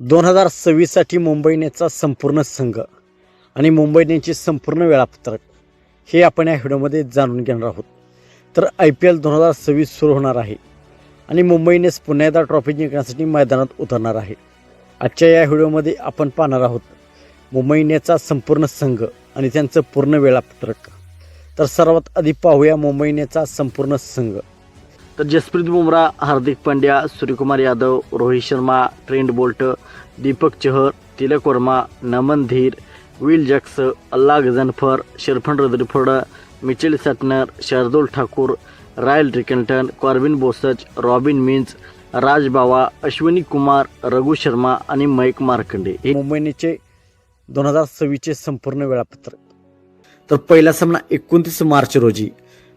2026साठी मुंबई इंडियन्सचा संपूर्ण संघ आणि मुंबई इंडियन्सचे संपूर्ण वेळापत्रक हे आपण या व्हिडिओमध्ये जाणून घेणार आहोत. तर IPL 2026 सुरू होणार आहे आणि मुंबई इंडियन्स पुन्हा एकदा ट्रॉफी जिंकण्यासाठी मैदानात उतरणार आहे. आजच्या या व्हिडिओमध्ये आपण पाहणार आहोत मुंबई इंडियन्सचा संपूर्ण संघ आणि त्यांचं पूर्ण वेळापत्रक. तर सर्वात आधी पाहूया मुंबई इंडियन्सचा संपूर्ण संघ. तर Jasprit Bumrah, Hardik Pandya, Suryakumar Yadav, Rohit Sharma, Trent Boult, Deepak Chahar, Tilak Varma, Naman Dhir, Will Jacks, Allah Ghazanfar, Sherfane Rutherford, Mitchell Santner, Shardul Thakur, Ryan Rickelton, Corbin Bosch, Robin Minz, Raj Bawa, Ashwani Kumar, Raghu Sharma आणि मयंक मार्कंडे हे मुंबई इंडियन्सचे 2026चे संपूर्ण वेळापत्रक. तर पहिला सामना 29 मार्च रोजी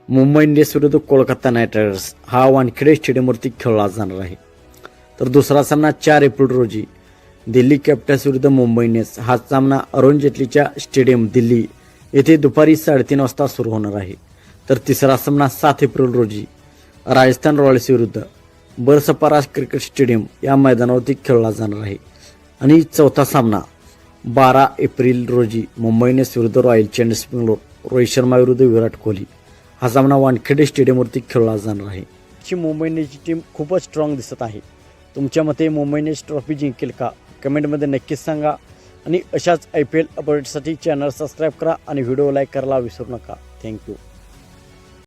मुंबई इंडियन्स विरुद्ध कोलकाता नाईट रायडर्स हा वानखेडे स्टेडियमवरती खेळला जाणार आहे. तर दुसरा सामना 4 एप्रिल रोजी दिल्ली कॅपिटल्स विरुद्ध मुंबई इंडियन्स हा सामना अरुण जेटलीच्या स्टेडियम दिल्ली येथे दुपारी 3:30 वाजता सुरू होणार आहे. तर तिसरा सामना 7 एप्रिल रोजी राजस्थान रॉयल्स विरुद्ध बरसपारा क्रिकेट स्टेडियम या मैदानावरती खेळला जाणार आहे. आणि चौथा सामना 12 एप्रिल रोजी मुंबई इंडियन्स विरुद्ध रॉयल चॅलेंजर्स बेंगलोर रोहित शर्मा विरुद्ध विराट कोहली हा सामना वानखेडे स्टेडियमवरती खेळला जाणार आहे. ही मुंबई इंडियन्सची टीम खूपच स्ट्रॉंग दिसत आहे. तुमच्या मते मुंबई इंडियन्स ट्रॉफी जिंकेल का? कमेंटमध्ये नक्कीच सांगा. आणि अशाच IPL अपडेटसाठी चॅनल सबस्क्राईब करा आणि व्हिडिओ लाईक करायला विसरू नका. थँक्यू.